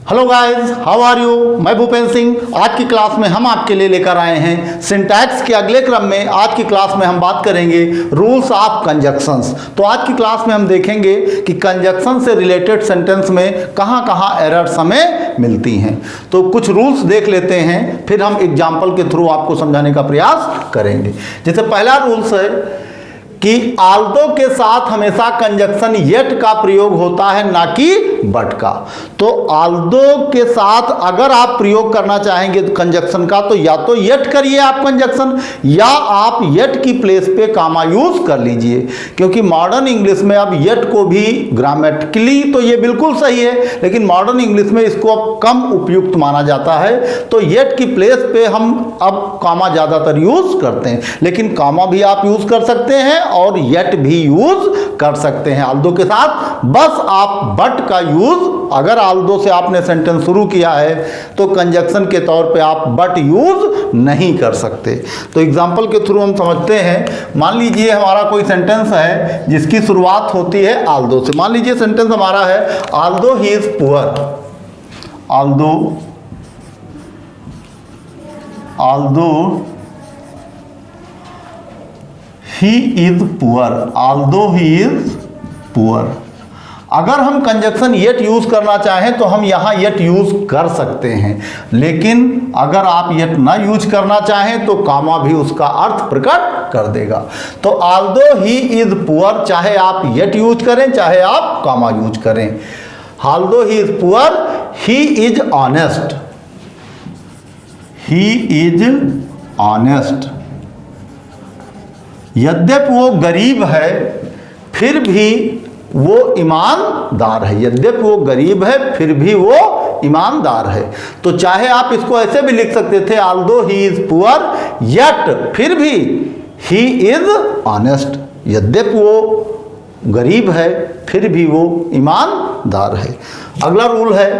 Hello guys, how are you. मैं भूपेंद्र सिंह। आज की क्लास में हम आपके लिए लेकर आए हैं सिंटैक्स के अगले क्रम में। आज की क्लास में हम बात करेंगे रूल्स ऑफ कंजक्शंस। तो आज की क्लास में हम देखेंगे कि कंजक्शन से रिलेटेड सेंटेंस में कहाँ कहाँ एरर्स हमें मिलती हैं। तो कुछ रूल्स देख लेते हैं, फिर हम एग्जाम्पल के थ्रू आपको समझाने का प्रयास करेंगे। जैसे पहला रूल्स है कि आल्दो के साथ हमेशा कंजक्शन येट का प्रयोग होता है, ना कि बट का। तो आल्दो के साथ अगर आप प्रयोग करना चाहेंगे कंजक्शन का, तो या तो येट करिए आप कंजक्शन, या आप येट की प्लेस पे कामा यूज कर लीजिए। क्योंकि मॉडर्न इंग्लिश में अब येट को भी ग्रामेटिकली तो ये बिल्कुल सही है, लेकिन मॉडर्न इंग्लिश में इसको अब कम उपयुक्त माना जाता है। तो येट की प्लेस पे हम अब कामा ज़्यादातर यूज करते हैं, लेकिन कामा भी आप यूज कर सकते हैं और येट भी यूज कर सकते हैं आल्दो के साथ। बस आप बट का यूज, अगर आल्दो से आपने सेंटेंस शुरू किया है तो कंजक्शन के तौर पे आप बट यूज नहीं कर सकते। तो एग्जांपल के थ्रू हम समझते हैं। मान लीजिए हमारा कोई सेंटेंस है जिसकी शुरुआत होती है आल्दो से। मान लीजिए सेंटेंस हमारा है Aldous he is poor. Aldous he is poor, although he is poor। अगर हम कंजक्शन येट यूज करना चाहें तो हम यहां येट यूज कर सकते हैं, लेकिन अगर आप येट ना यूज करना चाहें तो कामा भी उसका अर्थ प्रकट कर देगा। तो although he is poor, चाहे आप येट यूज करें चाहे आप कामा यूज करें। although he is poor, he is honest। he is honest। यद्यपि वो गरीब है फिर भी वो ईमानदार है। यद्यपि वो गरीब है फिर भी वो ईमानदार है। तो चाहे आप इसको ऐसे भी लिख सकते थे, although he is poor yet फिर भी ही इज ऑनेस्ट। यद्यपि वो गरीब है फिर भी वो ईमानदार है। अगला रूल है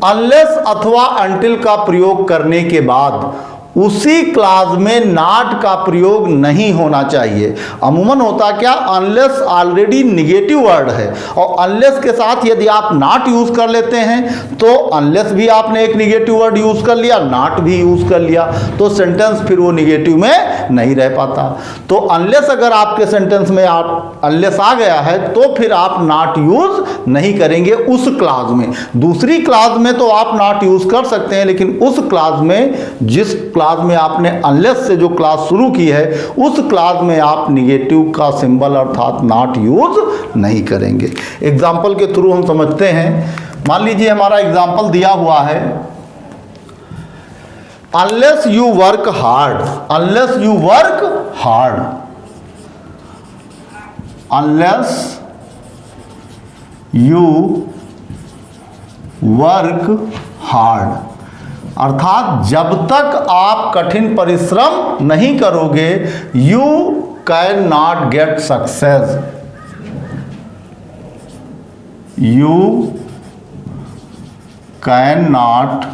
अनलेस अथवा अनटिल का प्रयोग करने के बाद उसी क्लाज में नॉट का प्रयोग नहीं होना चाहिए। अमूमन होता क्या, अनलेस ऑलरेडी निगेटिव वर्ड है और अनलेस के साथ यदि आप नॉट यूज कर लेते हैं तो अनलेस भी आपने एक निगेटिव वर्ड यूज कर लिया, नॉट भी यूज कर लिया, तो सेंटेंस फिर वो निगेटिव में नहीं रह पाता। तो अनलेस अगर आपके सेंटेंस में आप अनलेस आ गया है तो फिर आप नॉट यूज नहीं करेंगे उस क्लाज में। दूसरी क्लाज में तो आप नॉट यूज कर सकते हैं, लेकिन उस क्लाज में, जिस क्लाज में आपने अनलेस से जो क्लास शुरू की है, उस क्लास में आप निगेटिव का सिंबल अर्थात नॉट यूज नहीं करेंगे। एग्जाम्पल के थ्रू हम समझते हैं। मान लीजिए हमारा एग्जाम्पल दिया हुआ है unless you work hard. Unless you work hard, unless you work hard, अर्थात जब तक आप कठिन परिश्रम नहीं करोगे you can not get success. You can not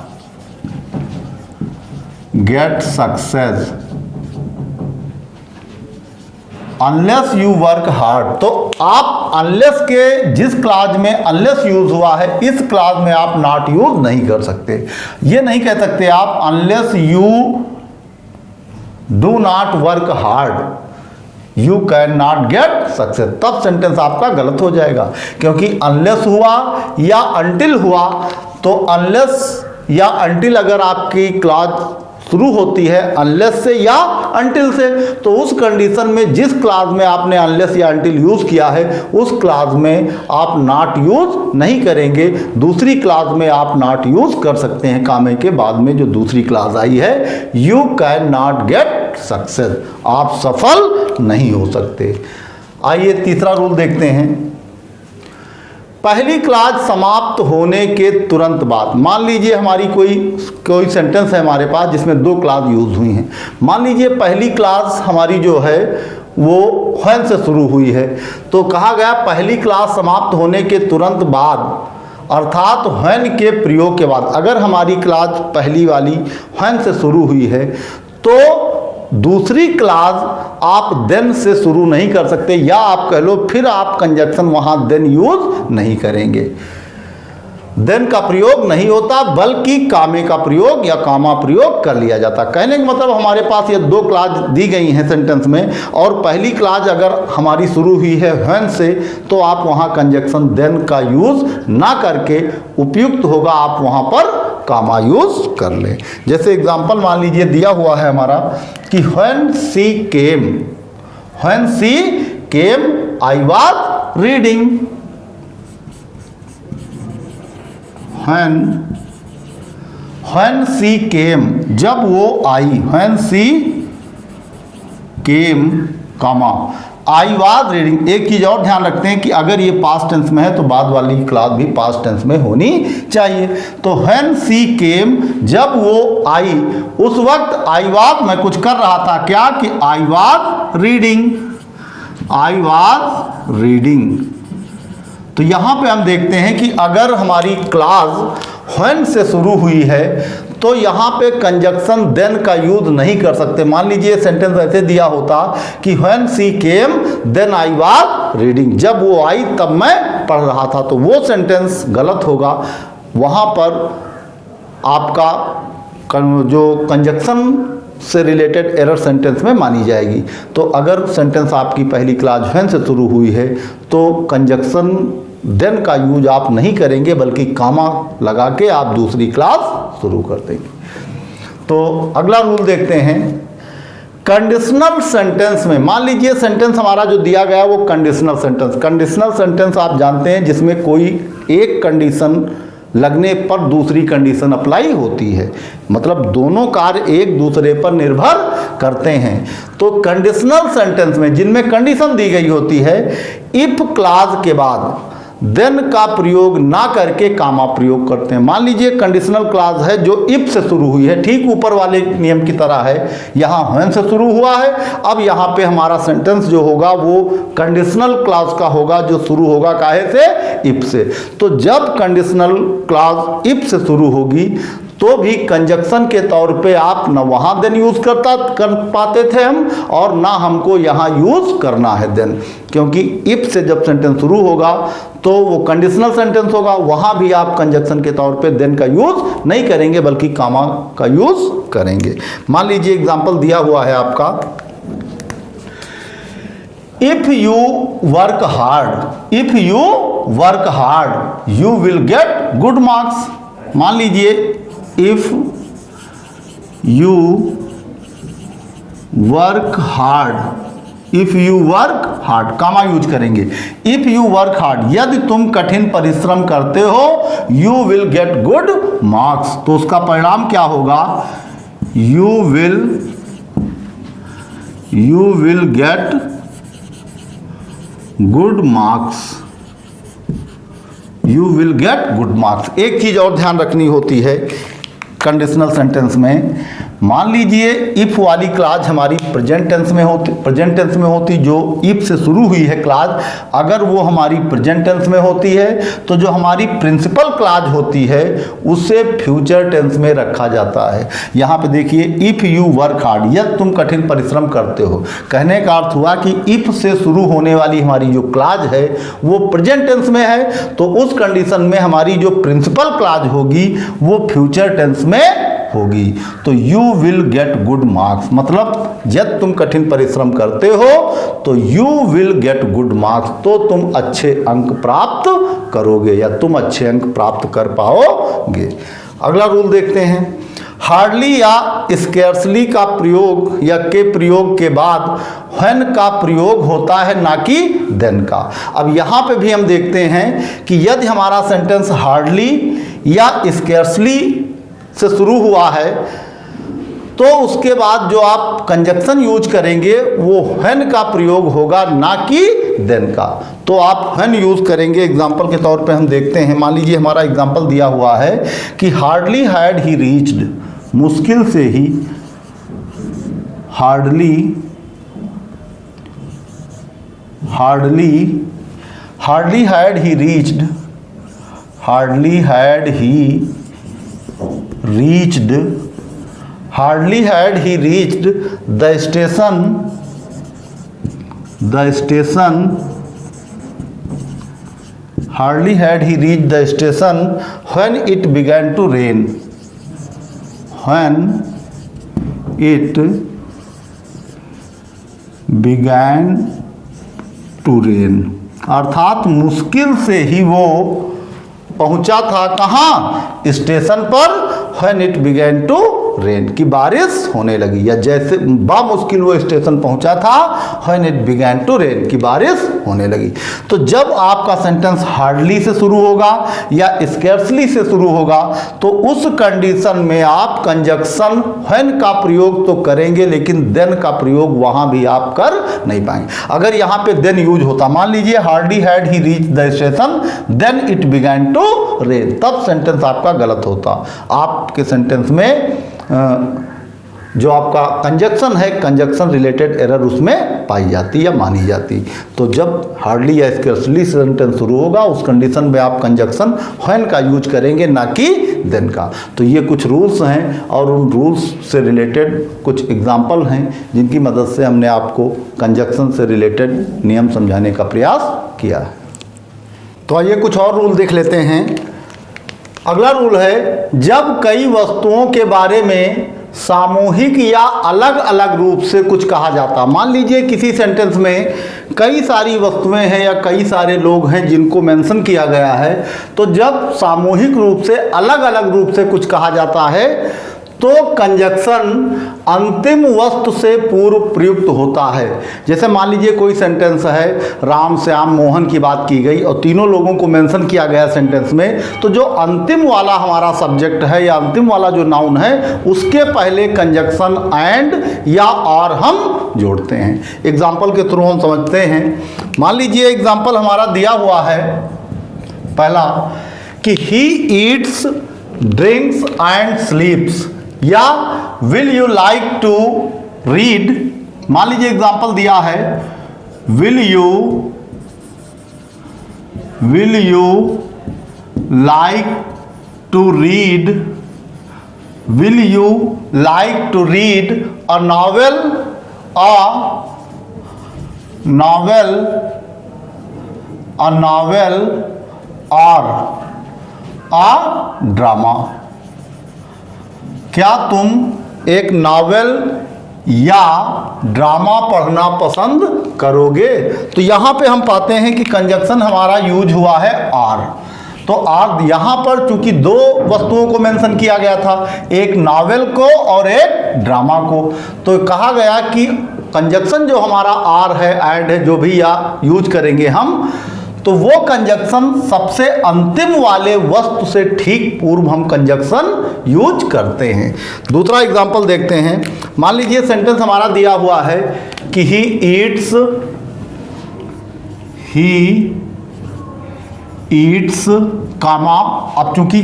get success unless you work hard. तो आप अनलेस के जिस क्लाज में अनलेस यूज हुआ है, इस क्लाज में आप नॉट यूज नहीं कर सकते। ये नहीं कह सकते आप unless you do not work hard you can not get success. तब सेंटेंस आपका गलत हो जाएगा, क्योंकि अनलेस हुआ या अनटिल हुआ, तो अनलेस या अनटिल अगर आपकी क्लाज शुरू होती है अनलेस से या अनटिल से, तो उस कंडीशन में जिस क्लास में आपने अनलेस या अनटिल यूज किया है उस क्लास में आप नॉट यूज नहीं करेंगे। दूसरी क्लास में आप नॉट यूज कर सकते हैं। कामे के बाद में जो दूसरी क्लास आई है you can not get success, आप सफल नहीं हो सकते। आइए तीसरा रूल देखते हैं। पहली क्लास समाप्त होने के तुरंत बाद, मान लीजिए हमारी कोई सेंटेंस है हमारे पास जिसमें दो क्लास यूज हुई हैं। मान लीजिए पहली क्लास हमारी जो है वो व्हेन से शुरू हुई है, तो कहा गया पहली क्लास समाप्त होने के तुरंत बाद, अर्थात व्हेन के प्रयोग के बाद। अगर हमारी क्लास पहली वाली व्हेन से शुरू हुई है तो दूसरी क्लास आप देन से शुरू नहीं कर सकते, या आप कह लो फिर आप कंजक्शन वहां देन यूज नहीं करेंगे। देन का प्रयोग नहीं होता, बल्कि कामे का प्रयोग या कामा प्रयोग कर लिया जाता। कहने का मतलब हमारे पास ये दो क्लाज दी गई हैं सेंटेंस में, और पहली क्लाज अगर हमारी शुरू हुई है व्हेन से, तो आप वहाँ कंजक्शन देन का यूज़ ना करके उपयुक्त होगा आप वहाँ पर कामा यूज़ कर लें। जैसे एग्जाम्पल मान लीजिए दिया हुआ है हमारा कि when she came I was reading. when she came, जब वो आई, when she came, comma I was reading. एक चीज और ध्यान रखते हैं कि अगर ये पास्ट टेंस में है तो बाद वाली क्लास भी पास्ट टेंस में होनी चाहिए। तो when she came, जब वो आई, उस वक्त आई वाज मैं कुछ कर रहा था, क्या कि आई वाज रीडिंग। तो यहाँ पे हम देखते हैं कि अगर हमारी क्लास व्हेन से शुरू हुई है तो यहाँ पे कंजक्शन देन का यूज नहीं कर सकते। मान लीजिए सेंटेंस ऐसे दिया होता कि when she came then I was reading, जब वो आई तब मैं पढ़ रहा था, तो वो सेंटेंस गलत होगा। वहाँ पर आपका जो कंजक्शन से रिलेटेड एरर सेंटेंस में मानी जाएगी। तो अगर सेंटेंस आपकी पहली क्लास व्हेन से शुरू हुई है तो कंजक्शन देन का यूज आप नहीं करेंगे, बल्कि कामा लगा के आप दूसरी क्लास शुरू कर देंगे। तो अगला रूल देखते हैं कंडीशनल सेंटेंस में। मान लीजिए सेंटेंस हमारा जो दिया गया वो कंडीशनल सेंटेंस आप जानते हैं जिसमें कोई एक कंडीशन लगने पर दूसरी कंडीशन अप्लाई होती है, मतलब दोनों कार्य एक दूसरे पर निर्भर करते हैं। तो कंडीशनल सेंटेंस में जिनमें कंडीशन दी गई होती है, इफ क्लॉज के बाद देन का प्रयोग ना करके कामा प्रयोग करते हैं। मान लीजिए कंडीशनल क्लॉज है जो इफ से शुरू हुई है, ठीक ऊपर वाले नियम की तरह है, यहाँ व्हेन से शुरू हुआ है। अब यहाँ पे हमारा सेंटेंस जो होगा वो कंडीशनल क्लॉज का होगा जो शुरू होगा काहे से, इफ से। तो जब कंडीशनल क्लॉज इफ से शुरू होगी तो भी कंजक्शन के तौर पे आप न वहाँ देन यूज़ कर पाते थे हम, और ना हमको यहाँ यूज़ करना है देन, क्योंकि इफ से जब सेंटेंस शुरू होगा तो वो कंडीशनल सेंटेंस होगा, वहाँ भी आप कंजक्शन के तौर पे देन का यूज़ नहीं करेंगे बल्कि कामा का यूज़ करेंगे। मान लीजिए एग्जाम्पल दिया हुआ है आपका, if you work hard you will get good marks. मान लीजिए if you work hard, comma use करेंगे। इफ यू वर्क हार्ड, यदि तुम कठिन परिश्रम करते हो, you will get good marks, तो उसका परिणाम क्या होगा, you will get good marks. एक चीज और ध्यान रखनी होती है कंडीशनल सेंटेंस में, मान लीजिए इफ वाली क्लाज हमारी प्रेजेंट टेंस में होती जो इफ से शुरू हुई है क्लाज, अगर वो हमारी प्रेजेंट टेंस में होती है तो जो हमारी प्रिंसिपल क्लाज होती है उसे फ्यूचर टेंस में रखा जाता है। यहाँ पे देखिए इफ यू वर्क हार्ड, यदि तुम कठिन परिश्रम करते हो, कहने का अर्थ हुआ कि इफ से शुरू होने वाली हमारी जो क्लाज है वो प्रेजेंट टेंस में है, तो उस कंडीशन में हमारी जो प्रिंसिपल क्लाज होगी वो फ्यूचर टेंस में होगी। तो you will get good marks, मतलब जब तुम कठिन परिश्रम करते हो तो you will get good marks, तो तुम अच्छे अंक प्राप्त करोगे या तुम अच्छे अंक प्राप्त कर पाओगे। अगला रूल देखते हैं, हार्डली या स्कैर्सली का प्रयोग या के प्रयोग के बाद व्हेन का प्रयोग होता है, ना कि देन का। अब यहाँ पे भी हम देखते हैं कि यदि हमारा सेंटेंस हार्डली या स्कैर्सली से शुरू हुआ है तो उसके बाद जो आप कंजक्शन यूज करेंगे वो व्हेन का प्रयोग होगा, ना कि देन का। तो आप व्हेन यूज करेंगे। एग्जांपल के तौर पे हम देखते हैं, मान लीजिए हमारा एग्जांपल दिया हुआ है कि हार्डली हैड ही रीच्ड, मुश्किल से ही, hardly had he reached, hardly had he reached the station hardly had he reached the station when it began to rain. When it began to rain. अर्थात मुश्किल से ही वो पहुंचा था कहाँ? स्टेशन पर। When it began to rain, कि बारिश होने लगी, या जैसे बामुश्किल वो स्टेशन पहुंचा था when it began to rain, कि बारिश होने लगी। तो जब आपका सेंटेंस हार्डली से शुरू होगा या स्कैर्सली से शुरू होगा तो उस कंडीशन में आप कंजक्शन when का प्रयोग तो करेंगे, लेकिन then का प्रयोग वहां भी आप कर नहीं पाएंगे। अगर यहाँ पे then यूज होता, मान लीजिए hardly had he reach the station then it began to rain, तब सेंटेंस आपका गलत होता। आपके सेंटेंस में जो आपका कंजक्शन है, कंजक्शन रिलेटेड एरर उसमें पाई जाती या मानी जाती। तो जब हार्डली या स्कैर्सली सेंटेंस शुरू होगा उस कंडीशन में आप कंजक्शन व्हेन का यूज करेंगे, ना कि देन का। तो ये कुछ रूल्स हैं और उन रूल्स से रिलेटेड कुछ एग्जाम्पल हैं जिनकी मदद से हमने आपको कंजक्शन से रिलेटेड नियम समझाने का प्रयास किया है। तो आइए कुछ और रूल देख लेते हैं। अगला रूल है, जब कई वस्तुओं के बारे में सामूहिक या अलग अलग रूप से कुछ कहा जाता। मान लीजिए किसी सेंटेंस में कई सारी वस्तुएं हैं या कई सारे लोग हैं जिनको मेंशन किया गया है, तो जब सामूहिक रूप से अलग अलग रूप से कुछ कहा जाता है तो कंजक्शन अंतिम वस्तु से पूर्व प्रयुक्त होता है। जैसे मान लीजिए कोई सेंटेंस है, राम श्याम मोहन की बात की गई और तीनों लोगों को मेंशन किया गया सेंटेंस में, तो जो अंतिम वाला हमारा सब्जेक्ट है या अंतिम वाला जो नाउन है उसके पहले कंजक्शन एंड या और हम जोड़ते हैं। एग्जाम्पल के थ्रू हम समझते हैं। मान लीजिए एग्जाम्पल हमारा दिया हुआ है पहला कि he eats drinks and sleeps, या will you like to read. मान लीजिए एग्जाम्पल दिया है will you like to read, will you like to read a novel और अ ड्रामा। क्या तुम एक नॉवेल या ड्रामा पढ़ना पसंद करोगे? तो यहाँ पे हम पाते हैं कि कंजक्शन हमारा यूज हुआ है आर। तो आर यहाँ पर चूंकि दो वस्तुओं को मेंशन किया गया था, एक नॉवेल को और एक ड्रामा को, तो कहा गया कि कंजक्शन जो हमारा आर है, ऐड है, जो भी या यूज करेंगे हम, तो वो कंजक्शन सबसे अंतिम वाले वस्तु से ठीक पूर्व हम कंजक्शन यूज करते हैं। दूसरा एग्जांपल देखते हैं। मान लीजिए सेंटेंस हमारा दिया हुआ है कि ही ईट्स कामा, अब चूंकि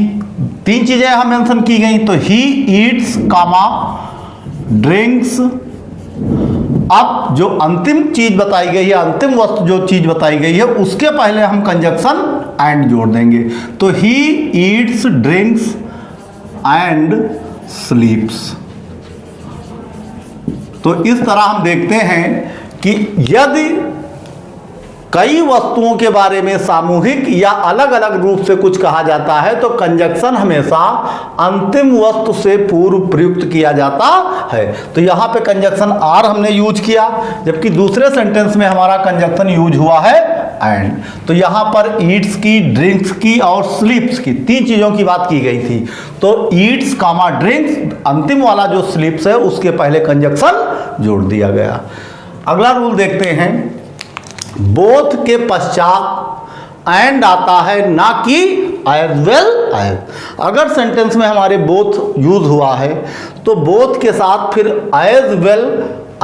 तीन चीजें यहां मेंशन की गई, तो ही ईट्स कामा ड्रिंक्स। अब जो अंतिम चीज बताई गई है, अंतिम वस्तु जो चीज बताई गई है, उसके पहले हम कंजक्शन एंड जोड़ देंगे। तो ही ईट्स ड्रिंक्स एंड स्लीप्स। तो इस तरह हम देखते हैं कि यदि कई वस्तुओं के बारे में सामूहिक या अलग अलग रूप से कुछ कहा जाता है तो कंजक्शन हमेशा अंतिम वस्तु से पूर्व प्रयुक्त किया जाता है। तो यहाँ पे कंजक्शन आर हमने यूज किया, जबकि दूसरे सेंटेंस में हमारा कंजक्शन यूज हुआ है एंड। तो यहाँ पर ईट्स की, ड्रिंक्स की और स्लीप्स की, तीन चीजों की बात की गई थी। तो ईट्स कामा ड्रिंक्स, अंतिम वाला जो स्लीप्स है उसके पहले कंजक्शन जोड़ दिया गया। अगला रूल देखते हैं। बोथ के पश्चात एंड आता है, ना कि एज वेल एज। अगर सेंटेंस में हमारे बोथ यूज हुआ है तो बोथ के साथ फिर एज वेल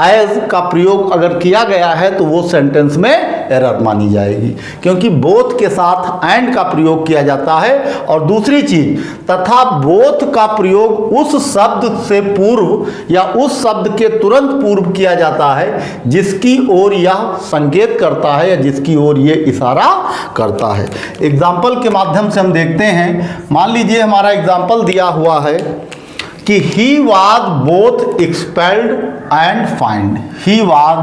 एज का प्रयोग अगर किया गया है तो वो सेंटेंस में एरर मानी जाएगी, क्योंकि बोथ के साथ एंड का प्रयोग किया जाता है। और दूसरी चीज, तथा बोथ का प्रयोग उस शब्द से पूर्व या उस शब्द के तुरंत पूर्व किया जाता है जिसकी ओर यह संकेत करता है या जिसकी ओर ये इशारा करता है। एग्जाम्पल के माध्यम से हम देखते हैं। मान लीजिए हमारा एग्जाम्पल दिया हुआ है कि he was both expelled and fined। he was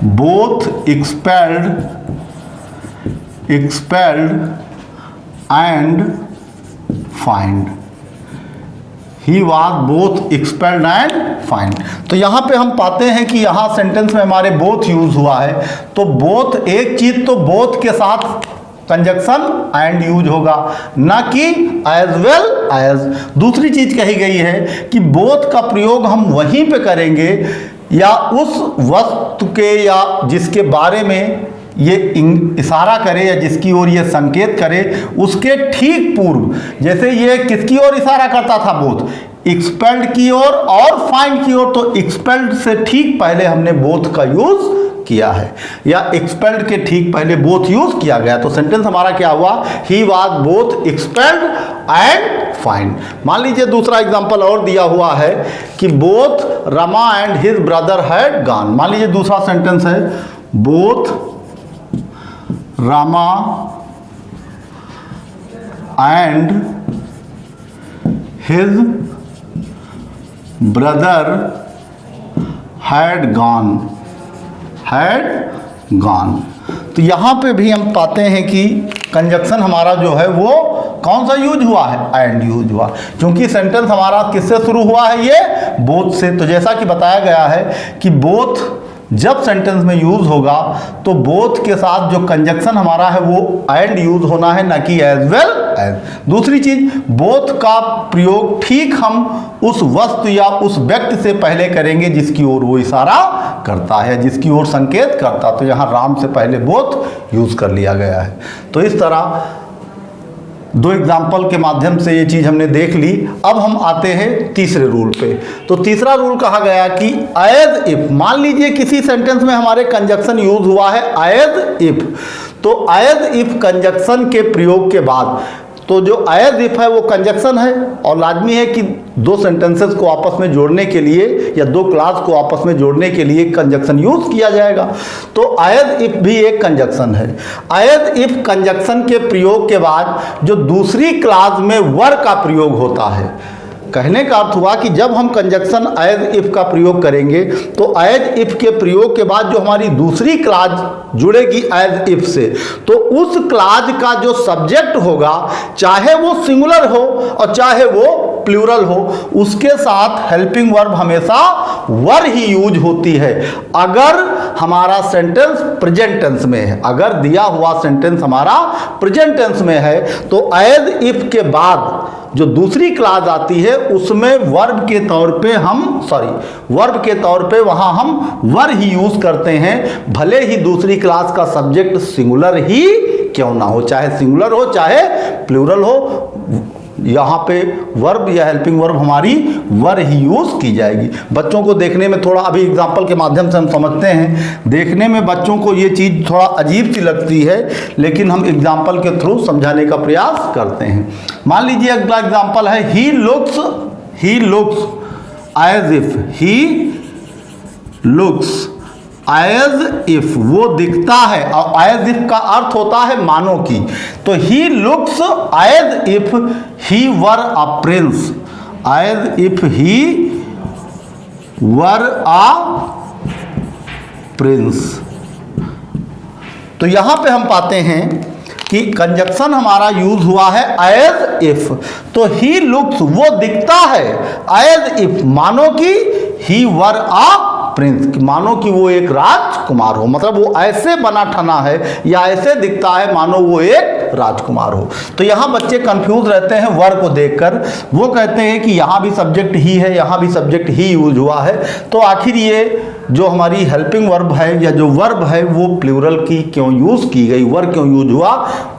both expelled and find. He was both expelled and find. तो यहाँ पे हम पाते हैं कि यहाँ सेंटेंस में हमारे बोथ यूज हुआ है। तो बोथ, एक चीज तो बोथ के साथ कंजक्शन एंड यूज होगा, ना कि एज वेल एज। दूसरी चीज कही गई है कि बोथ का प्रयोग हम वहीं पे करेंगे या उस वस्तु के या जिसके बारे में ये इशारा करे या जिसकी ओर ये संकेत करे उसके ठीक पूर्व। जैसे ये किसकी ओर इशारा करता था? बोथ, एक्सपेल्ड की ओर और फाइंड की ओर। तो एक्सपेल्ड से ठीक पहले हमने बोथ का यूज किया है, या एक्सपेल्ड के ठीक पहले बोथ यूज किया गया। तो सेंटेंस हमारा क्या हुआ? He was both expelled and find. मान लीजिए दूसरा एग्जांपल और दिया हुआ है कि both Rama and his brother had gone. मान लीजिए दूसरा सेंटेंस है both Rama and his brother had gone. तो यहां पे भी हम पाते हैं कि कंजक्शन हमारा जो है वो कौन सा यूज हुआ है? एंड यूज हुआ, क्योंकि सेंटेंस हमारा किससे शुरू हुआ है? ये बोथ से। तो जैसा कि बताया गया है कि बोथ जब सेंटेंस में यूज होगा तो बोथ के साथ जो कंजक्शन हमारा है वो एंड यूज होना है, ना कि एज वेल एज। दूसरी चीज, बोथ का प्रयोग ठीक हम उस वस्तु या उस व्यक्ति से पहले करेंगे जिसकी ओर वो इशारा करता है, जिसकी ओर संकेत करता। तो यहां राम से पहले बोथ यूज कर लिया गया है। तो इस तरह दो एग्जाम्पल के माध्यम से ये चीज हमने देख ली। अब हम आते हैं तीसरे रूल पे। तो तीसरा रूल कहा गया कि एज इफ। मान लीजिए किसी सेंटेंस में हमारे कंजक्शन यूज हुआ है एज इफ। तो एज इफ कंजक्शन के प्रयोग के बाद, तो जो एज इफ है वो कंजक्शन है और लाजमी है कि दो सेंटेंसेस को आपस में जोड़ने के लिए या दो क्लास को आपस में जोड़ने के लिए कंजक्शन यूज किया जाएगा। तो एज इफ भी एक कंजक्शन है। एज इफ कंजक्शन के प्रयोग के बाद जो दूसरी क्लास में वर का प्रयोग होता है, कहने का अर्थ हुआ कि जब हम कंजक्शन एज इफ का प्रयोग करेंगे तो एज इफ के प्रयोग के बाद जो हमारी दूसरी क्लाज जुड़ेगी एज इफ से, तो उस क्लाज का जो सब्जेक्ट होगा, चाहे वो सिंगुलर हो और चाहे वो प्लूरल हो, उसके साथ हेल्पिंग वर्ब हमेशा वर ही यूज होती है। अगर हमारा सेंटेंस प्रेजेंट टेंस में है, अगर दिया हुआ सेंटेंस हमारा प्रेजेंट टेंस में है, तो एज इफ के बाद जो दूसरी क्लास आती है उसमें वर्ब के तौर पे वहां हम वर ही यूज करते हैं, भले ही दूसरी क्लास का सब्जेक्ट सिंगुलर ही क्यों ना हो, चाहे सिंगुलर हो चाहे प्लूरल हो। यहाँ पे वर्ब या हेल्पिंग वर्ब हमारी वर ही यूज की जाएगी। बच्चों को देखने में थोड़ा, अभी एग्जांपल के माध्यम से हम समझते हैं, देखने में बच्चों को ये चीज़ थोड़ा अजीब सी लगती है, लेकिन हम एग्जांपल के थ्रू समझाने का प्रयास करते हैं। मान लीजिए अगला एग्जांपल है he looks as if. He looks as if, वो दिखता है, और एज इफ का अर्थ होता है मानो की। तो he looks as if he were a prince. As if he were a prince. तो यहां पे हम पाते हैं कि कंजक्शन हमारा यूज हुआ है एज इफ। तो ही लुक्स, वो दिखता है, एज इफ मानो कि ही वर अ प्रिंस, मानो कि वो एक राजकुमार हो, मतलब वो ऐसे बना ठना है या ऐसे दिखता है मानो वो एक राजकुमार हो। तो यहाँ बच्चे कंफ्यूज रहते हैं वर को देखकर, वो कहते हैं कि यहाँ भी सब्जेक्ट ही है, यहाँ भी सब्जेक्ट ही यूज हुआ है, तो आखिर ये जो हमारी हेल्पिंग वर्ब है या जो वर्ब है वो प्लूरल की क्यों यूज की गई, वर क्यों यूज हुआ,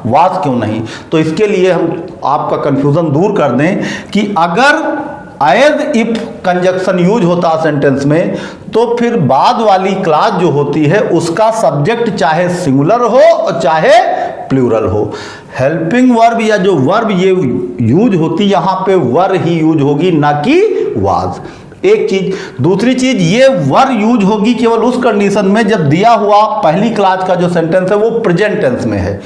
वाज क्यों नहीं। तो इसके लिए हम आपका कंफ्यूजन दूर कर दें कि अगर एज इफ कंजक्शन यूज होता सेंटेंस में, तो फिर बाद वाली क्लास जो होती है उसका सब्जेक्ट चाहे सिंगुलर हो और चाहे प्लूरल हो। हेल्पिंग वर्ब या जो वर्ब ये यूज होती, यहाँ पे वर ही यूज होगी, ना कि वाज। एक चीज। दूसरी चीज, ये वर यूज होगी केवल उस कंडीशन में जब दिया हुआ पहली क्लास का जो सेंटेंस है वो प्रेजेंट टेंस में है।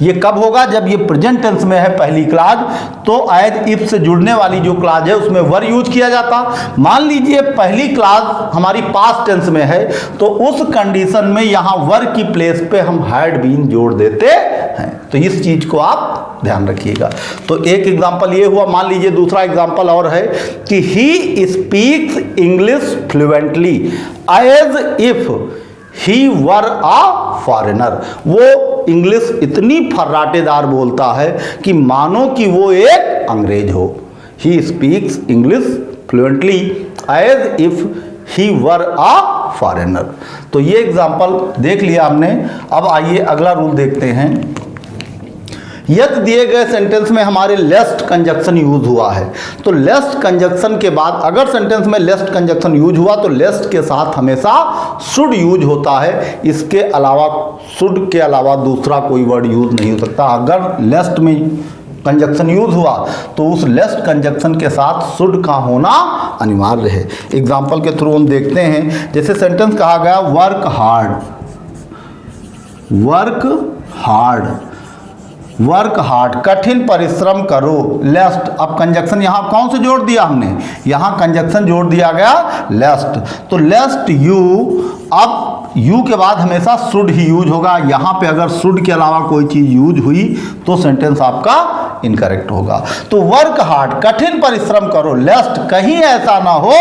ये कब होगा? जब ये प्रेजेंट टेंस में है पहली क्लाज, तो एज इफ से जुड़ने वाली जो क्लाज है उसमें वर यूज किया जाता। मान लीजिए पहली क्लाज हमारी पास्ट टेंस में है, तो उस कंडीशन में यहां वर की प्लेस पे हम हैड बीन जोड़ देते हैं। तो इस चीज को आप ध्यान रखिएगा। तो एक एग्जांपल ये हुआ। मान लीजिए दूसरा एग्जांपल और है कि he speaks English fluently as if he were a foreigner. वो इंग्लिश इतनी फर्राटेदार बोलता है कि मानो कि वो एक अंग्रेज हो। He speaks English fluently as if he were a foreigner. तो ये एग्जांपल देख लिया हमने। अब आइए अगला रूल देखते हैं। यदि दिए गए सेंटेंस में हमारे लेस्ट कंजक्शन यूज हुआ है, तो लेस्ट कंजक्शन के बाद अगर सेंटेंस में लेस्ट कंजक्शन यूज हुआ तो लेस्ट के साथ हमेशा शुड यूज होता है। इसके अलावा शुड के अलावा दूसरा कोई वर्ड यूज नहीं हो सकता। अगर लेस्ट में कंजक्शन यूज हुआ तो उस लेस्ट कंजक्शन के साथ शुड का होना अनिवार्य है। एग्जाम्पल के थ्रू हम देखते हैं। जैसे सेंटेंस कहा गया work hard, work hard, work hard, कठिन परिश्रम करो। लेस्ट, अब कंजक्शन यहाँ कौन से जोड़ दिया हमने? यहाँ कंजक्शन जोड़ दिया गया लेस्ट। तो लेस्ट यू, अब यू के बाद हमेशा शुड ही यूज होगा। यहाँ पे अगर शुड के अलावा कोई चीज यूज हुई तो सेंटेंस आपका इनकरेक्ट होगा। तो वर्क हार्ड, कठिन परिश्रम करो, लेस्ट कहीं ऐसा ना हो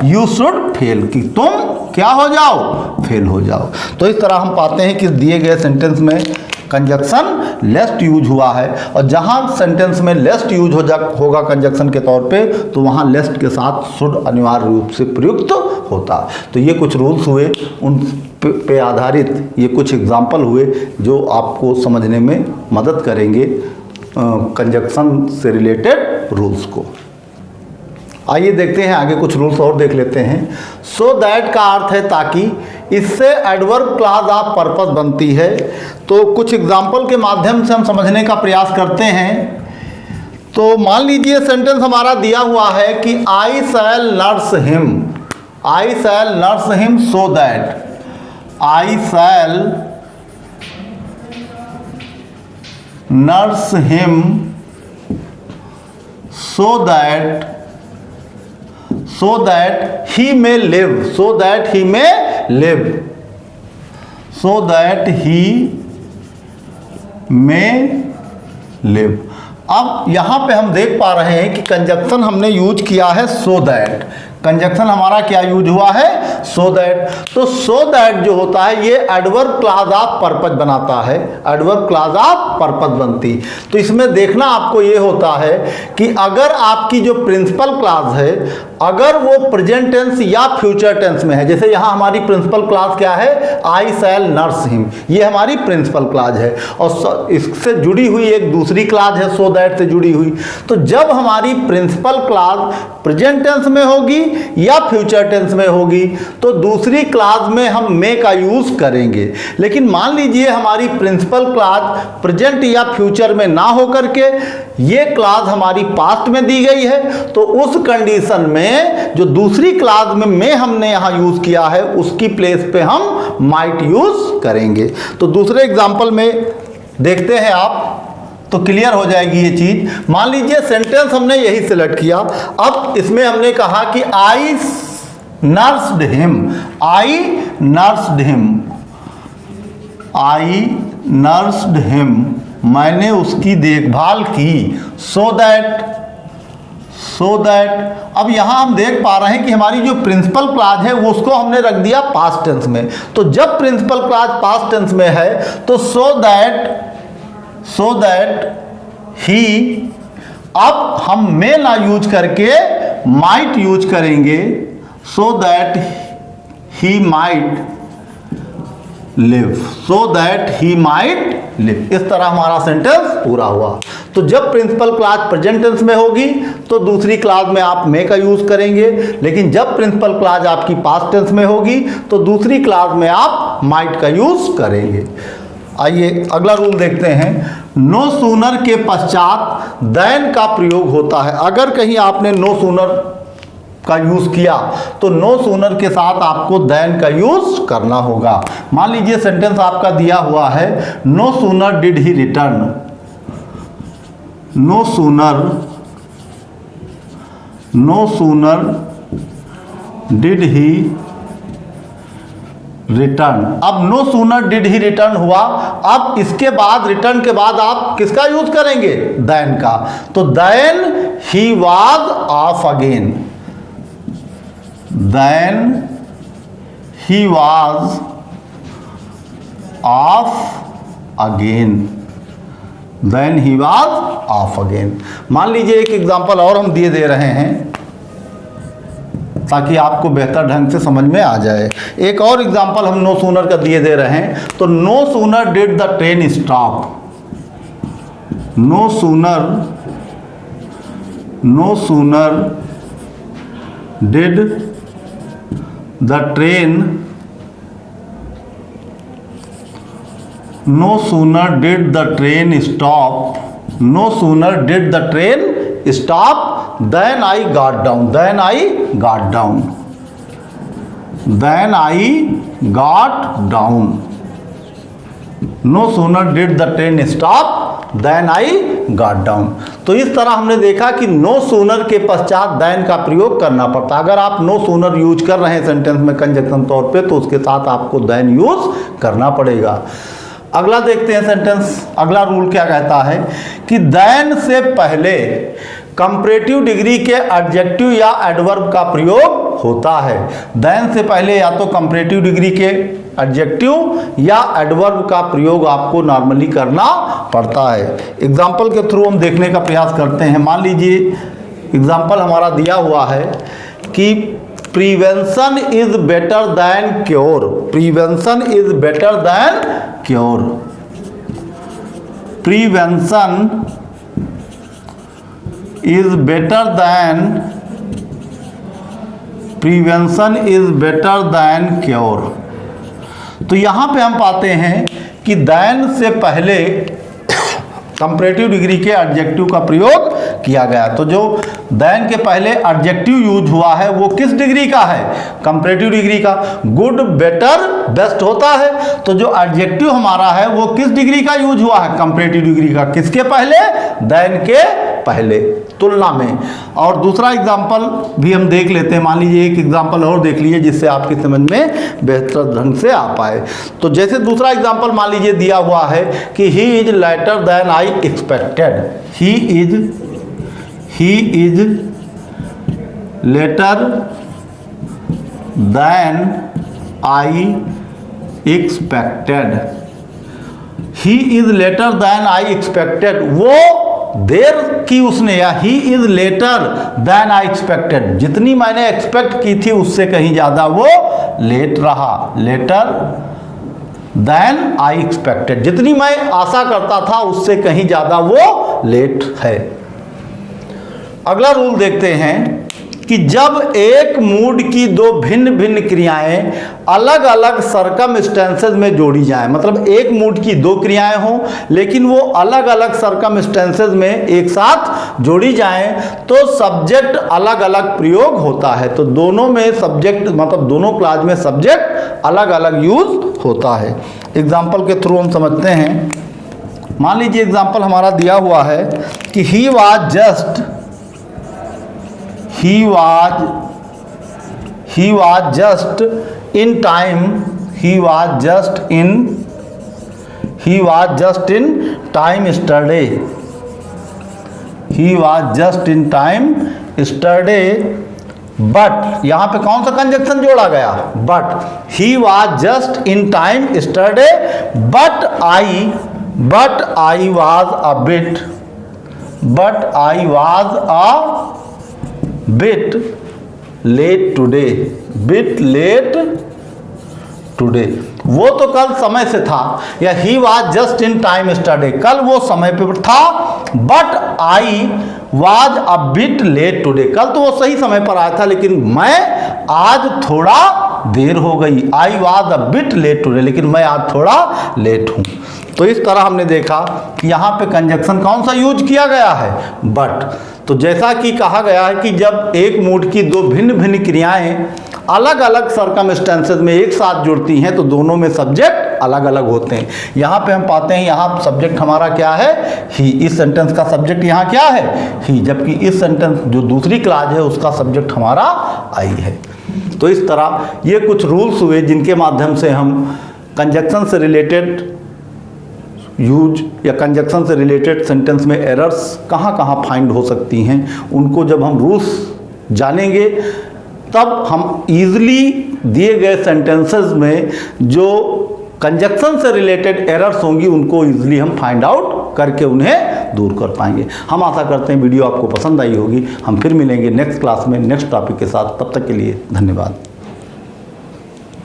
यू शुड फेल, कि तुम क्या हो जाओ? फेल हो जाओ। तो इस तरह हम पाते हैं कि दिए गए सेंटेंस में कंजक्शन लेस्ट यूज हुआ है, और जहां सेंटेंस में लेस्ट यूज होगा कंजक्शन के तौर पे, तो वहां लेस्ट के साथ शुड अनिवार्य रूप से प्रयुक्त होता। तो ये कुछ रूल्स हुए, उन पे आधारित ये कुछ एग्जाम्पल हुए जो आपको समझने में मदद करेंगे कंजक्शन से रिलेटेड रूल्स को। आइए देखते हैं आगे कुछ रूल्स और देख लेते हैं। सो दैट का अर्थ है ताकि, इससे एडवर्ब क्लॉज ऑफ पर्पस बनती है। तो कुछ एग्जाम्पल के माध्यम से हम समझने का प्रयास करते हैं। तो मान लीजिए सेंटेंस हमारा दिया हुआ है कि I shall nurse him, I shall nurse him so that, I shall nurse him so that he may live, so that he may live, so that he may live। अब यहां पे हम देख पा रहे हैं कि कंजक्शन हमने यूज किया है सो दैट। कंजक्शन हमारा क्या यूज हुआ है? So that. तो सो दैट जो होता है ये एडवर्ब क्लॉज ऑफ पर्पस बनाता है, एडवर्ब क्लॉज ऑफ पर्पस बनती। तो इसमें देखना आपको ये होता है कि अगर आपकी जो प्रिंसिपल क्लॉज है अगर वो प्रेजेंट टेंस या फ्यूचर टेंस में है, जैसे यहाँ हमारी प्रिंसिपल क्लॉज क्या है? आई शैल नर्स हिम, ये हमारी प्रिंसिपल क्लॉज है, और इससे जुड़ी हुई एक दूसरी क्लॉज है सो दैट से जुड़ी हुई। तो जब हमारी प्रिंसिपल क्लॉज प्रेजेंट टेंस में होगी या फ्यूचर टेंस में होगी तो दूसरी क्लॉज में हम मे का यूज करेंगे। लेकिन मान लीजिए हमारी प्रिंसिपल क्लॉज प्रेजेंट या फ्यूचर में ना होकर के ये क्लॉज हमारी पास्ट में दी गई है, तो उस कंडीशन में जो दूसरी क्लॉज में मे हमने यहां यूज किया है उसकी प्लेस पे हम माइट यूज करेंगे। तो दूसरे एग्जांपल में देखते हैं आप, तो क्लियर हो जाएगी ये चीज। मान लीजिए सेंटेंस हमने यही सिलेक्ट किया। अब इसमें हमने कहा कि आई नर्स्ड हिम, आई नर्स्ड हिम, आई नर्स्ड हिम, मैंने उसकी देखभाल की। सो दैट अब यहां हम देख पा रहे हैं कि हमारी जो प्रिंसिपल क्लॉज है वो उसको हमने रख दिया पास्ट टेंस में। तो जब प्रिंसिपल क्लॉज पास्ट टेंस में है तो सो दैट ही, अब हम मे ना यूज करके माइट यूज करेंगे, so that he might live, so that he might live. इस तरह हमारा सेंटेंस पूरा हुआ। तो जब प्रिंसिपल क्लॉज प्रेजेंट टेंस में होगी तो दूसरी क्लॉज में आप मे का यूज करेंगे, लेकिन जब प्रिंसिपल क्लॉज आपकी पास्ट टेंस में होगी तो दूसरी क्लॉज में आप माइट का यूज करेंगे। आइए अगला रूल देखते हैं। नो सूनर के पश्चात देन का प्रयोग होता है। अगर कहीं आपने नो सूनर का यूज किया तो नो सूनर के साथ आपको देन का यूज करना होगा। मान लीजिए सेंटेंस आपका दिया हुआ है, no sooner did he return, no sooner did he return. अब no sooner did he return हुआ, अब इसके बाद रिटर्न के बाद आप किसका यूज करेंगे, देन का। तो then he was off again, then he was off again, then he was off again. मान लीजिए एक एग्जांपल और हम दिए दे रहे हैं ताकि आपको बेहतर ढंग से समझ में आ जाए। एक और एग्जांपल हम नो सूनर का दिए दे रहे हैं, तो no sooner did the train stop, no sooner did the train, no sooner did the train stop, no sooner did the train stop then I got down, then I got down, then I got down. No sooner did the train stop then I got down. तो इस तरह हमने देखा कि no sooner के पश्चात then का प्रयोग करना पड़ता। अगर आप नो सूनर यूज कर रहे हैं सेंटेंस में कंजक्शन तौर पे तो उसके साथ आपको देन यूज करना पड़ेगा। अगला देखते हैं सेंटेंस, अगला रूल क्या कहता है कि देन से पहले कंपैरेटिव डिग्री के एडजेक्टिव या एडवर्ब का प्रयोग होता है। देन से पहले या तो कंपैरेटिव डिग्री के एडजेक्टिव या एडवर्ब का प्रयोग आपको नॉर्मली करना पड़ता है। एग्जाम्पल के थ्रू हम देखने का प्रयास करते हैं। मान लीजिए एग्जाम्पल हमारा दिया हुआ है कि prevention is better than cure, prevention is better than cure, prevention is better than, prevention is better than cure. तो यहां पे हम पाते हैं कि दैन से पहले कंपैरेटिव डिग्री के एडजेक्टिव का प्रयोग किया गया। तो जो देन के पहले एडजेक्टिव यूज हुआ है वो किस डिग्री का है, कंपैरेटिव डिग्री का। गुड, बेटर, बेस्ट होता है, तो जो एडजेक्टिव हमारा है वो किस डिग्री का यूज हुआ है, कंपैरेटिव डिग्री का। किसके पहले, देन के पहले, तुलना में। और दूसरा एग्जाम्पल भी हम देख लेते हैं। मान लीजिए एक एग्जाम्पल और देख लीजिए जिससे आपकी समझ में बेहतर ढंग से आ पाए। तो जैसे दूसरा एग्जाम्पल मान लीजिए दिया हुआ है कि he is later than I expected, he is later than I expected, he is later than I expected, वो देर की उसने, या he is later than I expected, जितनी मैंने एक्सपेक्ट की थी उससे कहीं ज़्यादा वो लेट रहा, लेटर देन आई एक्सपेक्टेड, जितनी मैं आशा करता था उससे कहीं ज़्यादा वो लेट है। अगला रूल देखते हैं कि जब एक मूड की दो भिन्न भिन्न क्रियाएं अलग अलग सर्कमस्टेंसेस में जोड़ी जाएं, मतलब एक मूड की दो क्रियाएं हों लेकिन वो अलग अलग सर्कमस्टेंसेस में एक साथ जोड़ी जाएं, तो सब्जेक्ट अलग अलग प्रयोग होता है। तो दोनों में सब्जेक्ट, मतलब दोनों क्लास में सब्जेक्ट अलग अलग यूज होता है। एग्जाम्पल के थ्रू हम समझते हैं। मान लीजिए एग्जाम्पल हमारा दिया हुआ है कि he was just, he was just in time, he was just in time yesterday, he was just in time yesterday, but यहाँ पे कौन सा कंजक्शन जोड़ा गया, but he was just in time yesterday, but I was a bit late today, वो तो कल समय से था, या ही was just in time yesterday, कल वो समय पे था, but I was a bit late today, कल तो वो सही समय पर आया था लेकिन मैं आज थोड़ा देर हो गई, I was a bit late today, लेकिन मैं आज थोड़ा लेट हूँ। तो इस तरह हमने देखा कि यहाँ पे कंजक्शन कौन सा यूज किया गया है, बट। तो जैसा कि कहा गया है कि जब एक मूड की दो भिन्न भिन्न क्रियाएं अलग अलग सर्कमस्टेंसेस में एक साथ जुड़ती हैं तो दोनों में सब्जेक्ट अलग अलग होते हैं। यहाँ पे हम पाते हैं यहाँ सब्जेक्ट हमारा क्या है, ही। इस सेंटेंस का सब्जेक्ट यहाँ क्या है, ही, जबकि इस सेंटेंस जो दूसरी क्लास है उसका सब्जेक्ट हमारा आई है। तो इस तरह ये कुछ रूल्स हुए जिनके माध्यम से हम कंजक्शन से रिलेटेड यूज या कंजक्शन से रिलेटेड सेंटेंस में एरर्स कहाँ कहाँ फाइंड हो सकती हैं, उनको जब हम रूल्स जानेंगे तब हम ईजिली दिए गए सेंटेंसेस में जो कंजक्शन से रिलेटेड एरर्स होंगी उनको ईजिली हम फाइंड आउट करके उन्हें दूर कर पाएंगे। हम आशा करते हैं वीडियो आपको पसंद आई होगी। हम फिर मिलेंगे नेक्स्ट क्लास में नेक्स्ट टॉपिक के साथ। तब तक के लिए धन्यवाद।